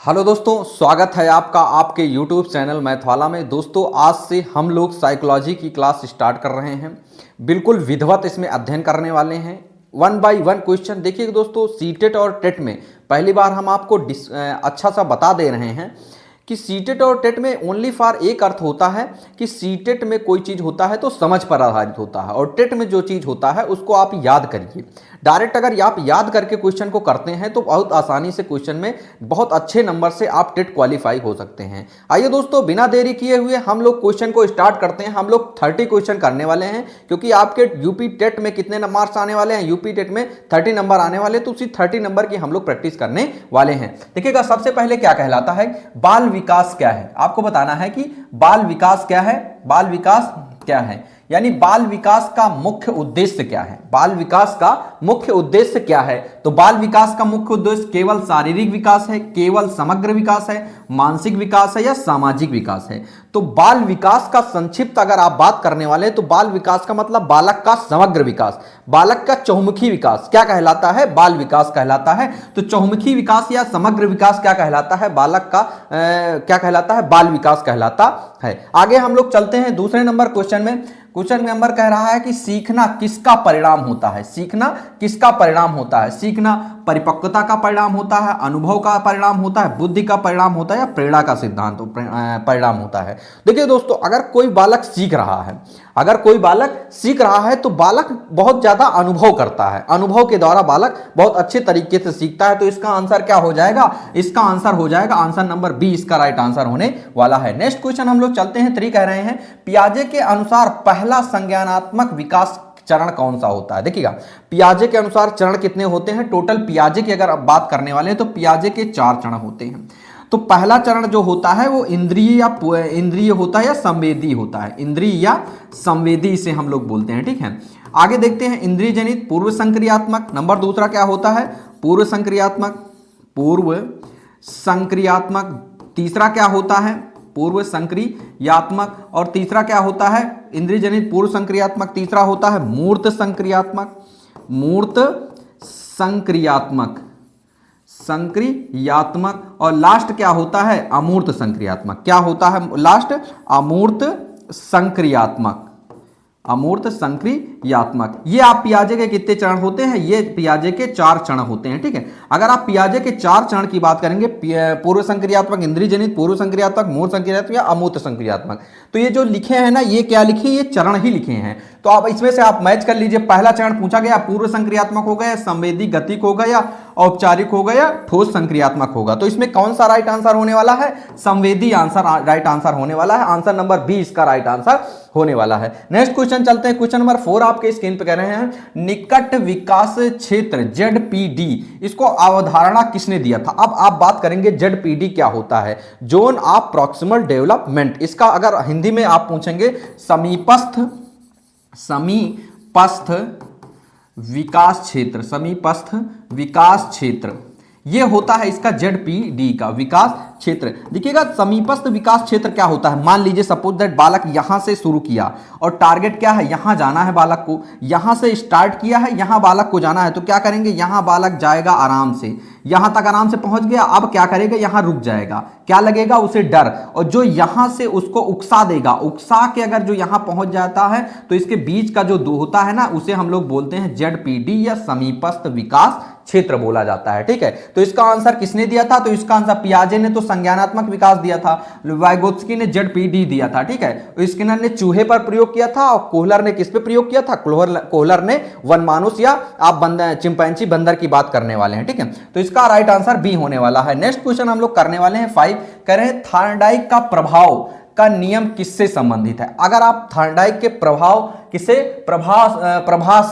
Hello दोस्तों, स्वागत है आपका आपके YouTube चैनल मैथवाला में। दोस्तों, आज से हम लोग साइकोलॉजी की क्लास स्टार्ट कर रहे हैं। बिल्कुल विधिवत इसमें अध्ययन करने वाले हैं। One by one question. देखिए दोस्तों, सीटेट और टेट में पहली बार हम आपको अच्छा सा बता दे रहे हैं कि सीटेट और टेट में ओनली फॉर एक अर्थ होता है कि सीटेट में कोई चीज़ होता है तो समझ पर आधारित होता है, और टेट में जो चीज़ होता है उसको आप याद करिए। डायरेक्ट अगर आप याद करके क्वेश्चन को करते हैं तो बहुत आसानी से क्वेश्चन में बहुत अच्छे नंबर से आप टेट क्वालिफाई हो सकते हैं। आइए दोस्तों, बिना देरी किए हुए हम लोग क्वेश्चन को स्टार्ट करते हैं। हम लोग 30 क्वेश्चन करने वाले हैं, क्योंकि आपके यूपी टेट में कितने मार्क्स आने वाले हैं, यूपी टेट में 30 नंबर आने वाले, तो उसी 30 नंबर की हम लोग प्रैक्टिस करने वाले हैं। देखिएगा, सबसे पहले क्या कहलाता है बाल विकास क्या है, आपको बताना है कि बाल विकास क्या है। बाल विकास क्या है यानी बाल विकास का मुख्य उद्देश्य क्या है। बाल विकास का मुख्य उद्देश्य क्या है? तो बाल विकास का मुख्य उद्देश्य केवल शारीरिक विकास है, केवल समग्र विकास है, मानसिक विकास है या सामाजिक विकास है। तो बाल विकास का संक्षिप्त अगर आप बात करने वाले हैं तो बाल विकास का मतलब बालक का समग्र विकास, बालक का चहुमुखी विकास क्या कहलाता है? बाल विकास कहलाता है। तो चहुमुखी विकास या समग्र विकास क्या कहलाता है? बालक का क्या कहलाता है? बाल विकास कहलाता है। आगे हम लोग चलते हैं दूसरे नंबर क्वेश्चन में। क्वेश्चन नंबर कह रहा है कि सीखना किसका परिणाम होता है? सीखना किसका परिणाम होता है? सीखना परिपक्वता का परिणाम होता है, अनुभव का परिणाम होता है, बुद्धि का परिणाम होता है या प्रेरणा का सिद्धांत परिणाम होता है? देखिए दोस्तों, अगर कोई बालक सीख रहा है, अगर कोई बालक सीख रहा है तो बालक बहुत ज्यादा अनुभव करता है, अनुभव के द्वारा बालक बहुत अच्छे तरीके से सीखता है। तो इसका आंसर क्या हो जाएगा? इसका आंसर हो जाएगा आंसर नंबर बी, इसका राइट आंसर होने वाला है। नेक्स्ट क्वेश्चन हम लोग चलते हैं। 3 कह रहे हैं पियाजे के अनुसार पहला संज्ञानात्मक विकास चरण कौन सा होता है? देखिएगा, पियाजे के अनुसार चरण कितने होते हैं? टोटल पियाजे की अगर आप बात करने वाले हैं तो पियाजे के 4 चरण होते हैं। तो पहला चरण जो होता है वो इंद्रिय होता है या संवेदी होता है। इंद्रिय या संवेदी से हम लोग बोलते हैं, ठीक है। आगे देखते हैं, इंद्रिय जनित पूर्व संक्रियात्मक। नंबर दूसरा क्या होता है? पूर्व संक्रियात्मक। पूर्व संक्रियात्मक। तीसरा क्या होता है? पूर्व संक्रियात्मक। और तीसरा क्या होता है? इंद्रिय जनित पूर्व संक्रियात्मक। तीसरा होता है मूर्त संक्रियात्मक। मूर्त संक्रियात्मक, संक्रियात्मक। और लास्ट क्या होता है? अमूर्त संक्रियात्मक। क्या होता है लास्ट? अमूर्त संक्रियात्मक। अमूर्त संक्रियात्मक। ये आप पियाजे के कितने चरण होते हैं? ये पियाजे के 4 चरण होते हैं, ठीक है। अगर आप पियाजे के 4 चरण की बात करेंगे, पूर्व संक्रियात्मक, इंद्रिय जनित, पूर्व संक्रियात्मक, मूर्त संक्रियात्मक या अमूर्त संक्रियात्मक, तो ये जो लिखे हैं ना, ये क्या लिखे? ये चरण ही लिखे हैं। तो आप इसमें से आप मैच कर लीजिए। पहला चरण पूछा गया पूर्व संक्रियात्मक होगा या संवेदी गतिक होगा या औपचारिक होगा या ठोस संक्रियात्मक होगा? तो इसमें कौन सा राइट आंसर होने वाला है? संवेदी आंसर राइट आंसर होने वाला है। आंसर नंबर बी इसका राइट आंसर होने वाला है। नेक्स्ट क्वेश्चन चलते हैं। क्वेश्चन नंबर 4 आपके स्क्रीन पे कह रहे हैं निकट विकास क्षेत्र ZPD, इसको अवधारणा किसने दिया था? अब आप बात करेंगे ZPD क्या होता है? Zone of proximal development. इसका अगर हिंदी में आप पूछेंगे समीपस्थ विकास क्षेत्र, समीपस्थ विकास क्षेत्र, ये होता है इसका ZPD का विकास क्षेत्र। देखिएगा, समीपस्थ विकास क्षेत्र क्या होता है? मान लीजिए सपोज दैट बालक यहां से शुरू किया और टारगेट क्या है? यहां जाना है बालक को। यहां से स्टार्ट किया है, यहां बालक को जाना है। तो क्या करेंगे? यहां बालक जाएगा आराम से, यहां तक आराम से पहुंच गया। अब क्या करेगा? यहां रुक जाएगा। क्या लगेगा? उसे डर। और जो यहां से उसको उकसा देगा, उकसा के अगर जो यहां पहुंच जाता है तो इसके बीच का जो होता है ना, उसे हम लोग बोलते हैं ZPD या समीपस्थ विकास क्षेत्र बोला जाता है, ठीक है। तो इसका आंसर किसने दिया था? तो इसका आंसर पियाजे ने तो संज्ञानात्मक विकास दिया था, वाइगोत्स्की ने ZPD दिया था, ठीक है। स्किनर ने चूहे पर प्रयोग किया था और कोहलर ने किस पे प्रयोग किया था? कोहलर ने वनमानुष या आप चिंपैंजी बंदर की बात करने वाले हैं, ठीक है। तो इसका राइट आंसर बी होने वाला है। नेक्स्ट क्वेश्चन हम लोग करने वाले हैं 5। कह रहे हैं थॉर्नडाइक का प्रभाव का नियम किससे संबंधित है? अगर आप थॉर्नडाइक के प्रभाव किसे प्रभास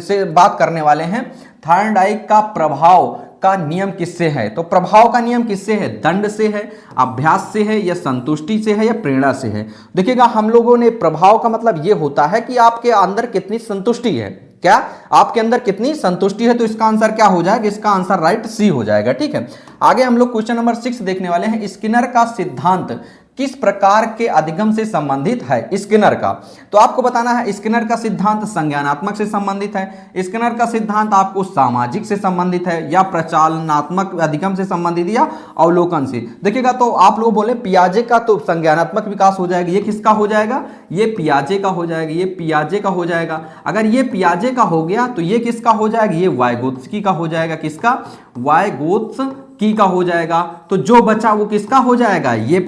से बात करने वाले हैं, थॉर्नडाइक का प्रभाव का नियम किससे है? तो प्रभाव का नियम किससे है? दंड से है, अभ्यास से है या संतुष्टि से है या प्रेरणा से है? देखिएगा, हम लोगों ने प्रभाव का मतलब यह होता है कि आपके अंदर कितनी संतुष्टि है। क्या आपके अंदर कितनी संतुष्टि है? तो इसका आंसर क्या हो जाएगा? इसका आंसर राइट सी हो जाएगा, ठीक है। आगे हम लोग क्वेश्चन नंबर 6 देखने वाले हैं। स्किनर का सिद्धांत किस प्रकार के अधिगम से संबंधित है? स्किनर का। तो आपको बताना है स्किनर का सिद्धांत संज्ञानात्मक से संबंधित है, स्किनर का सिद्धांत आपको सामाजिक से संबंधित है, या प्रचालनात्मक अधिगम से संबंधित, या अवलोकन से। देखिएगा तो आप लोग बोले पियाजे का तो संज्ञानात्मक विकास हो जाएगा, ये किसका हो जाएगा? ये पियाजे का हो जाएगा, ये पियाजे का हो जाएगा। अगर ये पियाजे का हो गया तो ये किसका हो जाएगा? ये वाइगोत्स्की का हो जाएगा। किसका? वाइगोत्स्की का हो जाएगा। तो जो बचा वो किसका हो जाएगा? ये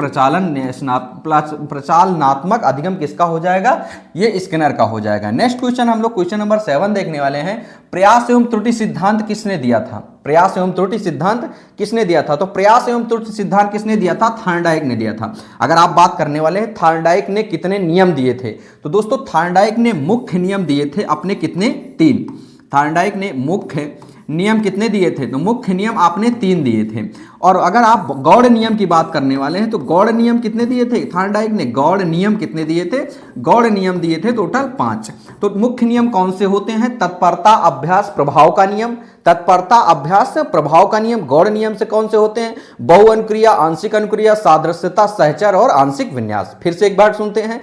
प्रचालनात्मक अधिगम किसका हो जाएगा? ये स्किनर का हो जाएगा। नेक्स्ट क्वेश्चन हम लोग क्वेश्चन नंबर 7 देखने वाले हैं। प्रयास एवं त्रुटि सिद्धांत किसने दिया था? प्रयास एवं त्रुटि सिद्धांत किसने दिया था? तो प्रयास एवं त्रुटि सिद्धांत किसने दिया था? थॉर्नडाइक ने दिया था। अगर आप बात करने वाले हैं थॉर्नडाइक ने कितने नियम दिए थे, तो दोस्तों थॉर्नडाइक ने मुख्य नियम दिए थे अपने कितने? 3। थॉर्नडाइक ने मुख्य नियम कितने दिए थे? तो मुख्य नियम आपने 3 दिए थे। और अगर आप गौड़ नियम की बात करने वाले हैं तो गौड़ नियम कितने दिए थे? थॉर्नडाइक ने गौड़ नियम कितने दिए थे? गौड़ नियम दिए थे टोटल 5। तो मुख्य नियम कौन से होते हैं? तत्परता, अभ्यास, प्रभाव का नियम। तत्परता, अभ्यास, प्रभाव का नियम गौड़ नियम से कौन से होते हैं? बहु अनुक्रिया, आंशिक अनुक्रिया, सादृश्यता, सहचर और आंशिक विन्यास। फिर से एक बार सुनते हैं।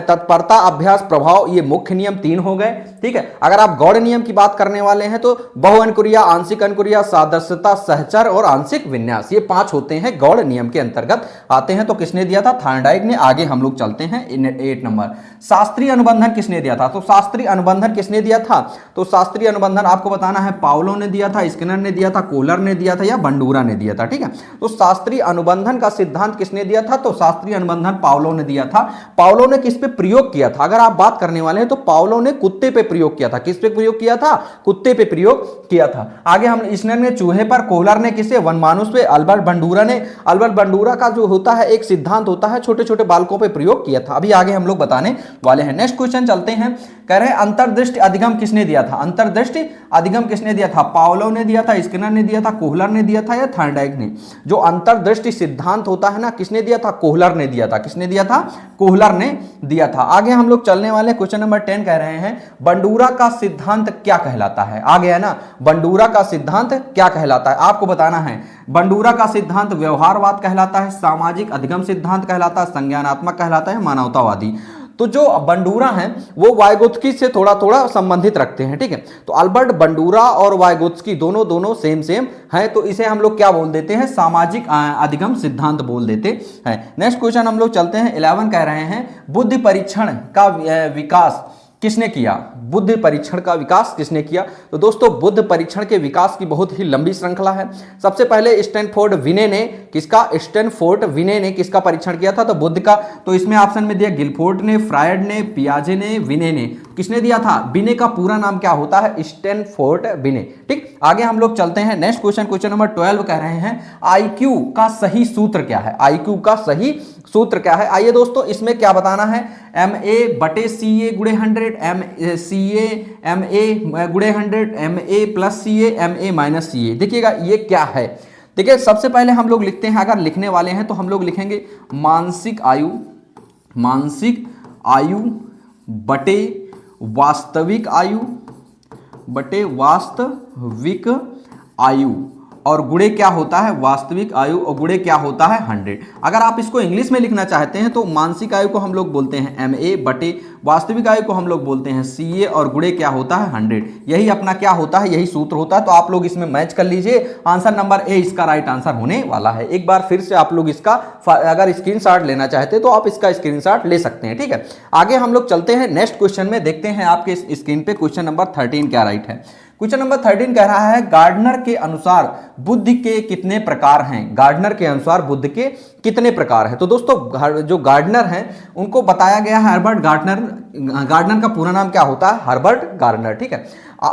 तत्परता, अभ्यास, प्रभाव, ये मुख्य नियम 3 हो गए। ठीक है। अगर आप गौड़ नियम की बात करने वाले हैं तो बहु अनुक्रिया, आंशिक अनुक्रिया, सादृश्यता, सहचर और आंशिक विन्यास, ये 5 होते हैं गौड़ नियम के अंतर्गत आते हैं। तो किसने दिया था? थॉर्नडाइक ने। आगे हम लोग चलते हैं 8 नंबर। शास्त्रीय अनुबंधन किसने दिया था? तो शास्त्रीय अनुबंधन किसने दिया था? तो शास्त्रीय अनुबंधन आपको बताना है पाउलो ने दिया था, स्किनर ने दिया था, कोहलर ने दिया था, या बंडूरा ने दिया था। ठीक है। तो शास्त्रीय अनुबंधन का सिद्धांत किसने दिया था? तो शास्त्रीय अनुबंधन पाउलो ने दिया था। पाउलो ने किस पे प्रयोग किया था? अगर आप बात करने वाले हैं तो पाउलो ने कुत्ते पे प्रयोग किया था। किस पे प्रयोग किया था? कुत्ते पे प्रयोग किया था। आगे हम स्किनर ने चूहे पर, कोहलर ने किसे? वनमानुष पे, अल्बर्ट बंडूरा ने, अल्बर्ट बंडूरा का जो होता है एक सिद्धांत होता है छोटे छोटे बालकों पे प्रयोग किया था। अभी आगे हम लोग बताने वाले हैं। नेक्स्ट क्वेश्चन चलते हैं। कह रहे हैं अंतर्दृष्टि अधिगम किसने दिया था? अंतर्दृष्टि अधिगम किसने दिया था? पाउलो ने दिया था, स्किनर ने दिया था, कोहलर ने दिया था, या थॉर्नडाइक ने? जो अंतर्दृष्टि सिद्धांत होता है ना, किसने दिया था? कोहलर ने दिया था। किसने दिया था? कोहलर ने दिया था। आगे हम लोग चलने वाले क्वेश्चन नंबर 10 कह रहे हैं बंडूरा का सिद्धांत क्या कहलाता है? आ गया ना, बंडूरा का सिद्धांत क्या कहलाता है? आपको बताना है। बंडूरा का सिद्धांत व्यवहारवाद कहलाता है, सामाजिक अधिगम सिद्धांत कहलाता है, संज्ञानात्मक कहलाता है, मानवतावादी। तो जो बंडूरा हैं वो वाइगोत्स्की से थोड़ा थोड़ा संबंधित रखते हैं। ठीक है। तो अल्बर्ट बंडूरा और वाइगोत्स्की दोनों सेम हैं। तो इसे हम लोग क्या बोल देते हैं? सामाजिक अधिगम सिद्धांत बोल देते हैं। नेक्स्ट क्वेश्चन हम लोग चलते हैं 11 कह रहे हैं बुद्धि परीक्षण का विकास किसने किया? बुद्धि परीक्षण का विकास किसने किया? तो दोस्तों बुद्धि परीक्षण के विकास की बहुत ही लंबी श्रृंखला है। सबसे पहले स्टैनफोर्ड विने ने किसका? स्टैनफोर्ड विने ने किसका परीक्षण किया था? तो बुद्धि का। तो इसमें ऑप्शन में दिया गिलफोर्ड ने, फ्रायड ने, पियाजे ने, विने ने। किसने दिया था? विने का पूरा नाम क्या होता है? स्टैनफोर्ड विने। ठीक। आगे हम लोग चलते हैं। नेक्स्ट क्वेश्चन क्वेश्चन नंबर 12 कह रहे हैं आईक्यू का सही सूत्र क्या है? आईक्यू का सही सूत्र क्या है? आइए दोस्तों इसमें क्या बताना है? MA/CA गुणे 100, CA MA गुणे 100, MA+CA MA-CA। देखिएगा ये क्या है। देखिए सबसे पहले हम लोग लिखते हैं, अगर लिखने वाले हैं तो हम लोग लिखेंगे मानसिक आयु बटे वास्तविक आयु और गुणे क्या होता है? वास्तविक आयु और गुणे क्या होता है? 100। अगर आप इसको इंग्लिश में लिखना चाहते हैं तो मानसिक आयु को हम लोग बोलते हैं MA बटे वास्तविक आयु को हम लोग बोलते हैं CA और गुणे क्या होता है? 100। यही अपना क्या होता है? यही सूत्र होता है। तो आप लोग इसमें मैच कर लीजिए। आंसर नंबर ए इसका राइट आंसर होने वाला है। एक बार फिर से आप लोग इसका अगर स्क्रीनशॉट लेना चाहते हैं तो आप इसका स्क्रीनशॉट ले सकते हैं। ठीक है। आगे हम लोग चलते हैं नेक्स्ट क्वेश्चन में, देखते हैं आपके स्क्रीन पे क्वेश्चन नंबर 13 क्या राइट है। क्वेश्चन नंबर 13 कह रहा है गार्डनर के अनुसार बुद्धि के कितने प्रकार हैं? गार्डनर के अनुसार बुद्धि के कितने प्रकार हैं? तो दोस्तों जो गार्डनर हैं उनको बताया गया है हर्बर्ट गार्डनर। गार्डनर का पूरा नाम क्या होता है? Herbert Gardner. ठीक है।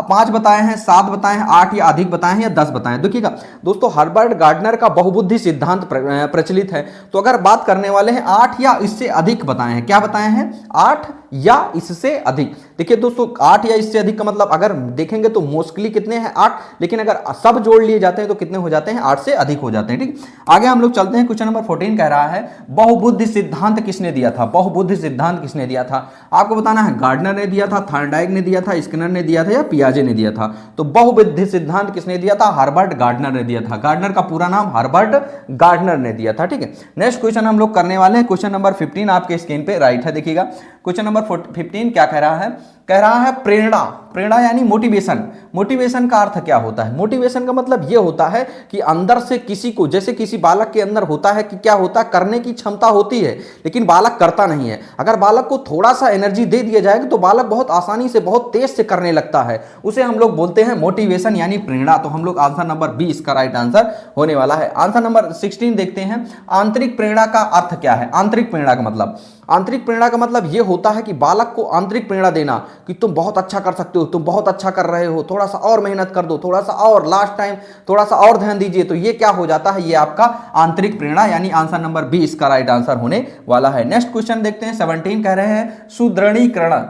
5 बताए हैं, 7 बताए हैं, 8 या अधिक बताए हैं, या 10 बताए हैं। देखिएगा दोस्तों हर्बर्ट गार्डनर का बहुबुद्धि सिद्धांत प्रचलित है। तो अगर बात करने वाले हैं 8 या इससे अधिक बताए हैं। क्या बताए हैं? 8 या इससे अधिक। देखिए दोस्तों 8 या इससे अधिक का मतलब अगर देखेंगे तो मोस्टली कितने हैं 8, लेकिन अगर सब जोड़ लिए जाते हैं तो कितने हो जाते हैं 8 से अधिक हो जाते हैं। ठीक, आगे हम लोग चलते हैं। क्वेश्चन नंबर 14 कह रहा है बहुबुद्धि सिद्धांत किसने दिया था? बहुबुद्धि सिद्धांत किसने दिया था? आपको बताना है गार्डनर ने दिया था, थॉर्नडाइक ने दिया था, स्किनर ने दिया था या पियाजे ने दिया था। तो बहुबुद्धि सिद्धांत किसने दिया था? हर्बर्ट गार्डनर ने दिया था। गार्डनर का पूरा नाम हर्बर्ट गार्डनर ने दिया था। ठीक है, नेक्स्ट क्वेश्चन हम लोग करने वाले हैं। क्वेश्चन नंबर 15 आपके स्क्रीन पे राइट है, देखिएगा। क्वेश्चन नंबर 15 क्या कह रहा है? कह रहा है प्रेरणा। प्रेरणा यानी मोटिवेशन। मोटिवेशन का अर्थ क्या होता है? मोटिवेशन का मतलब यह होता है कि अंदर से किसी को, जैसे किसी बालक के अंदर होता है कि क्या होता है, करने की क्षमता होती है लेकिन बालक करता नहीं है। अगर बालक को थोड़ा सा एनर्जी दे दिया जाएगा तो बालक बहुत आसानी से, बहुत तेज से करने लगता है। उसे हम लोग बोलते हैं मोटिवेशन यानी प्रेरणा। तो हम लोग आंसर नंबर 20 का राइट आंसर होने वाला है। आंसर नंबर 16 देखते हैं। आंतरिक प्रेरणा का अर्थ क्या है? आंतरिक प्रेरणा का मतलब, आंतरिक प्रेरणा का मतलब यह होता है कि बालक को आंतरिक प्रेरणा देना कि तुम बहुत अच्छा कर सकते हो, तुम बहुत अच्छा कर रहे हो, थोड़ा सा और मेहनत कर दो, थोड़ा सा और लास्ट टाइम थोड़ा सा और ध्यान दीजिए। तो ये क्या हो जाता है? ये आपका आंतरिक प्रेरणा यानी आंसर नंबर 20 का राइट आंसर होने वाला है। नेक्स्ट क्वेश्चन देखते हैं। 17 कह रहे हैं सुदृढ़ीकरण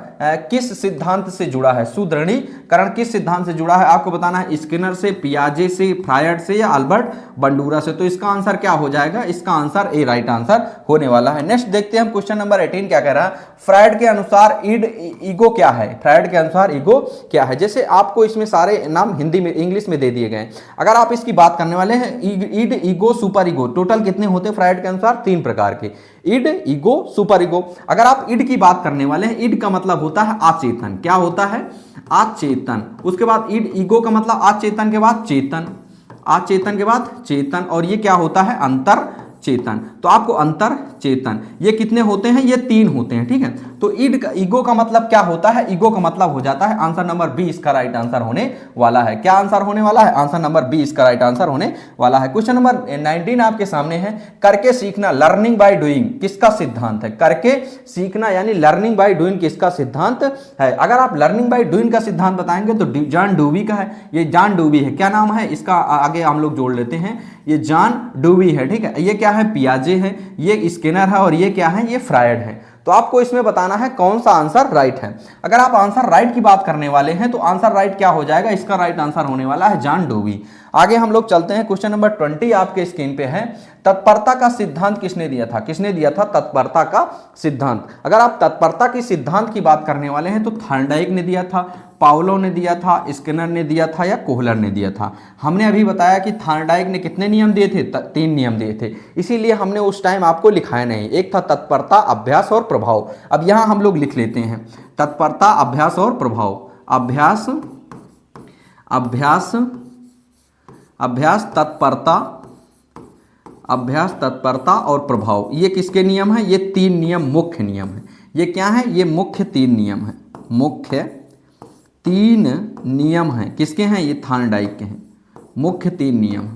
किस सिद्धांत से जुड़ा है? सुदृढ़ीकरण किस सिद्धांत से जुड़ा है? आपको बताना है स्किनर से, पियाजे से, फ्रायड से या अल्बर्ट बंडूरा से। तो इसका आंसर क्या हो जाएगा? इसका आंसर ए राइट आंसर होने वाला है। नेक्स्ट देखते हैं हम क्वेश्चन नंबर 18 क्या कह रहा है? फ्रायड के अनुसार ईगो क्या है? फ्रायड के अनुसार ईगो क्या है? जैसे आपको इसमें सारे नाम हिंदी में, इंग्लिश में दे दिए गए। अगर आप इसकी बात करने वाले हैं ईड, ईगो, सुपर ईगो, टोटल कितने होते हैं फ्रायड के अनुसार? 3 प्रकार के, ईड, ईगो, सुपर ईगो। अगर आप ईड की बात करने वाले हैं, ईड का मतलब होता है आचेतन। क्या होता है? आचेतन। उसके बाद ईड, ईगो का मतलब आचेतन के बाद चेतन, आचेतन के बाद चेतन। और ये क्या होता है? अंतर चेतन। तो आपको अंतर चेतन ये कितने होते हैं? ये 3 होते हैं। ठीक है, तो ईगो का मतलब क्या होता है? ईगो का मतलब हो जाता है आंसर नंबर 20 का राइट आंसर होने वाला है। क्या आंसर होने वाला है? आंसर नंबर 20 का राइट आंसर होने वाला है। क्वेश्चन नंबर 19 आपके सामने है। करके सीखना, लर्निंग बाय डूइंग किसका सिद्धांत है? करके सीखना यानी लर्निंग बाय डूइंग किसका सिद्धांत है? अगर आप लर्निंग बाय डूइंग का सिद्धांत बताएंगे तो जॉन डूवी का है। ये जॉन डूवी है। क्या नाम है इसका? आगे हम लोग जोड़ लेते हैं, ये जॉन डूवी है। ठीक है, ये क्या है? पियाजे है, ये स्किनर है और ये क्या है? ये फ्रायड है। तो आपको इसमें बताना है कौन सा आंसर राइट है। अगर आप आंसर राइट की बात करने वाले हैं तो आंसर राइट क्या हो जाएगा? इसका राइट आंसर होने वाला है जॉन डूवी। आगे हम लोग चलते हैं। क्वेश्चन नंबर 20 आपके स्क्रीन पे है। तत्परता का सिद्धांत किसने दिया था? किसने दिया था तत्परता का सिद्धांत? अगर आप तत्परता के सिद्धांत की बात करने वाले हैं तो थॉर्नडाइक ने दिया था, पाउलो ने दिया था, स्किनर ने दिया था या कोहलर ने दिया था। हमने अभी बताया कि थॉर्नडाइक ने कितने नियम दिए थे? 3 नियम दिए थे, इसीलिए हमने उस टाइम आपको लिखाया नहीं। एक था तत्परता, अभ्यास और प्रभाव। अब यहां हम लोग लिख लेते हैं तत्परता, अभ्यास और प्रभाव। अभ्यास, अभ्यास, अभ्यास, तत्परता, अभ्यास, तत्परता और प्रभाव। ये किसके नियम हैं? ये 3 नियम मुख्य नियम हैं। ये क्या है? ये मुख्य 3 नियम हैं। मुख्य 3 नियम हैं। किसके हैं? ये थॉर्नडाइक के हैं। मुख्य 3 नियम।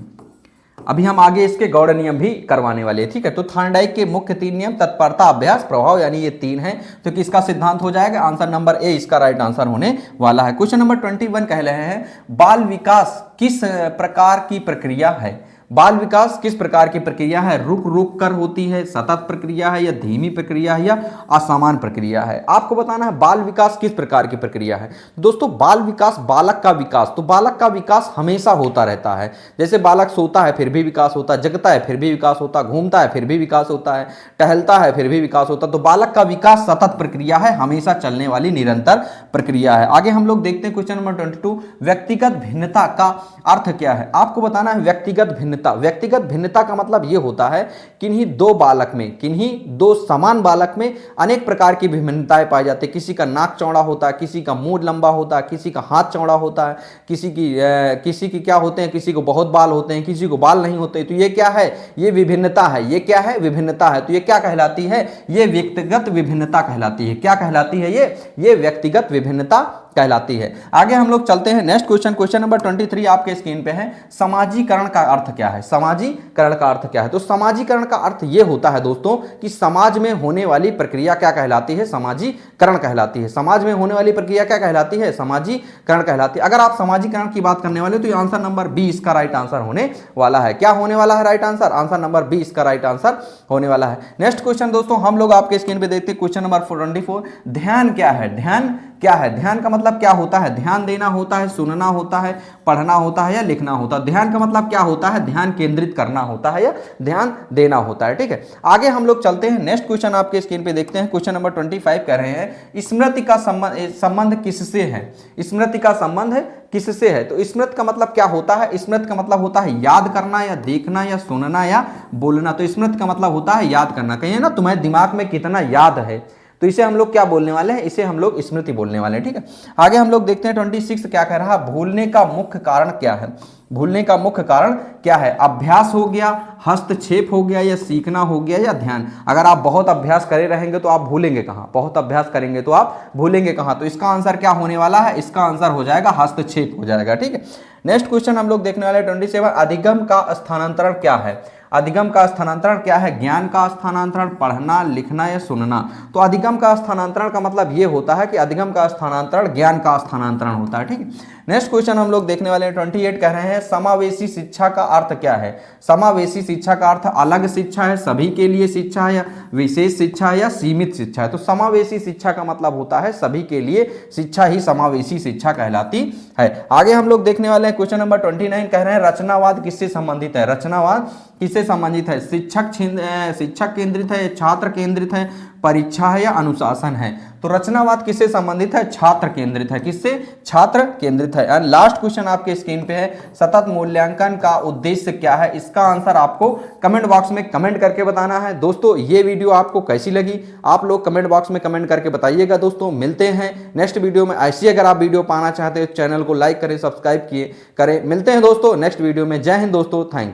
अभी हम आगे इसके गौड़ नियम भी करवाने वाले हैं। ठीक है, तो थॉर्नडाइक के मुख्य 3 नियम तत्परता, अभ्यास, प्रभाव यानी ये 3 हैं। तो किसका सिद्धांत हो जाएगा? आंसर नंबर ए इसका राइट आंसर होने वाला है। क्वेश्चन नंबर 21 कह रहे हैं बाल विकास किस प्रकार की प्रक्रिया है? बाल विकास किस प्रकार की प्रक्रिया है? रुक रुक कर होती है, सतत प्रक्रिया है या धीमी प्रक्रिया है या असमान प्रक्रिया है? आपको बताना है बाल विकास किस प्रकार की प्रक्रिया है। दोस्तों बाल विकास, बालक का विकास, तो बालक का विकास हमेशा होता रहता है। जैसे बालक सोता है फिर भी विकास होता है, जगता है फिर भी विकास होता है, घूमता है फिर भी विकास होता है, टहलता है फिर भी विकास होता है। तो बालक का विकास सतत प्रक्रिया है, हमेशा चलने वाली निरंतर प्रक्रिया है। आगे हम लोग देखते हैं क्वेश्चन नंबर 22। व्यक्तिगत भिन्नता का अर्थ क्या है? आपको बताना है व्यक्तिगत भिन्नता। व्यक्तिगत भिन्नता का मतलब यह होता है किन्हीं 2 बालक में, किन्हीं 2 समान बालक में अनेक प्रकार की भिन्नताएं पाई जाती है। किसी का नाक चौड़ा होता है, किसी का मुंह लंबा होता है, किसी का हाथ चौड़ा होता है, किसी की क्या होते हैं, किसी को बहुत बाल होते हैं, किसी को बाल नहीं होते। तो ये क्या है? ये विभिन्नता है। ये क्या है? विभिन्नता है। तो ये क्या कहलाती है? ये व्यक्तिगत विभिन्नता कहलाती है। क्या कहलाती है? ये व्यक्तिगत विभिन्नता कहलाती है। आगे हम लोग चलते हैं नेक्स्ट क्वेश्चन। क्वेश्चन नंबर 23 आपके स्क्रीन पे है। समाजीकरण का अर्थ क्या है? समाजीकरण का अर्थ क्या है? तो समाजीकरण का अर्थ यह होता है दोस्तों कि समाज में होने वाली प्रक्रिया क्या कहलाती है? समाजीकरण कहलाती है। समाज में होने वाली प्रक्रिया क्या कहलाती है? समाजीकरण कहलाती है। अगर आप समाजीकरण की बात करने वाले तो ये आंसर नंबर 20 का राइट आंसर होने वाला है। क्या होने वाला है राइट आंसर? आंसर नंबर 20 का राइट आंसर होने वाला है। नेक्स्ट क्वेश्चन दोस्तों हम लोग आपके स्क्रीन पे देखते हैं क्वेश्चन नंबर 24। ध्यान क्या है? ध्यान क्या है? ध्यान का मतलब क्या होता है? ध्यान देना होता है, सुनना होता है, पढ़ना होता है या लिखना होता है? ध्यान का मतलब क्या होता है? ध्यान केंद्रित करना होता है या ध्यान देना होता है। ठीक है, आगे हम लोग चलते हैं। नेक्स्ट क्वेश्चन आपके स्क्रीन पे देखते हैं। क्वेश्चन नंबर 25 कह रहे हैं स्मृति का संबंध किससे है? स्मृति का संबंध है किससे है? तो स्मृति का मतलब क्या होता है? स्मृति का मतलब होता है याद करना या देखना या सुनना या बोलना। तो स्मृति का मतलब होता है याद करना। कहिए ना तुम्हारे दिमाग में कितना याद है, तो इसे हम लोग क्या बोलने वाले हैं? इसे हम लोग स्मृति बोलने वाले हैं। ठीक है, आगे हम लोग देखते हैं 26 क्या कह रहा है? भूलने का मुख्य कारण क्या है? भूलने का मुख्य कारण क्या है? अभ्यास हो गया, हस्तक्षेप हो गया, या सीखना हो गया, या ध्यान। अगर आप बहुत अभ्यास करे रहेंगे तो आप भूलेंगे कहाँ? बहुत अभ्यास करेंगे तो आप भूलेंगे कहाँ? तो इसका आंसर क्या होने वाला है? इसका आंसर हो जाएगा हस्तक्षेप हो जाएगा। ठीक है, नेक्स्ट क्वेश्चन हम लोग देखने वाले 27 अधिगम का स्थानांतरण क्या है? अधिगम का स्थानांतरण क्या है? ज्ञान का स्थानांतरण, पढ़ना, लिखना या सुनना। तो अधिगम का स्थानांतरण का मतलब ये होता है कि अधिगम का स्थानांतरण ज्ञान का स्थानांतरण होता है। ठीक है, नेक्स्ट क्वेश्चन हम लोग देखने वाले हैं 28 कह रहे हैं समावेशी शिक्षा का अर्थ क्या है? समावेशी शिक्षा का अर्थ अलग शिक्षा है, सभी के लिए शिक्षा है, या विशेष शिक्षा है, या सीमित शिक्षा है। तो समावेशी शिक्षा का मतलब होता है सभी के लिए शिक्षा ही समावेशी शिक्षा कहलाती है। आगे हम लोग देखने वाले हैं क्वेश्चन नंबर 29 कह रहे हैं रचनावाद किससे संबंधित है? रचनावाद किससे संबंधित है? शिक्षक केंद्रित है, छात्र केंद्रित है, परीक्षा है, या अनुशासन है? तो रचनावाद किससे संबंधित है? छात्र केंद्रित है। किससे? छात्र केंद्रित है। एंड लास्ट क्वेश्चन आपके स्क्रीन पे है सतत मूल्यांकन का उद्देश्य क्या है? इसका आंसर आपको कमेंट बॉक्स में कमेंट करके बताना है। दोस्तों ये वीडियो आपको कैसी लगी आप लोग कमेंट बॉक्स में कमेंट करके बताइएगा। दोस्तों मिलते हैं नेक्स्ट वीडियो में। ऐसी अगर आप वीडियो पाना चाहते हो चैनल को लाइक करें, सब्सक्राइब किए करें। मिलते हैं दोस्तों नेक्स्ट वीडियो में। जय हिंद दोस्तों, थैंक यू।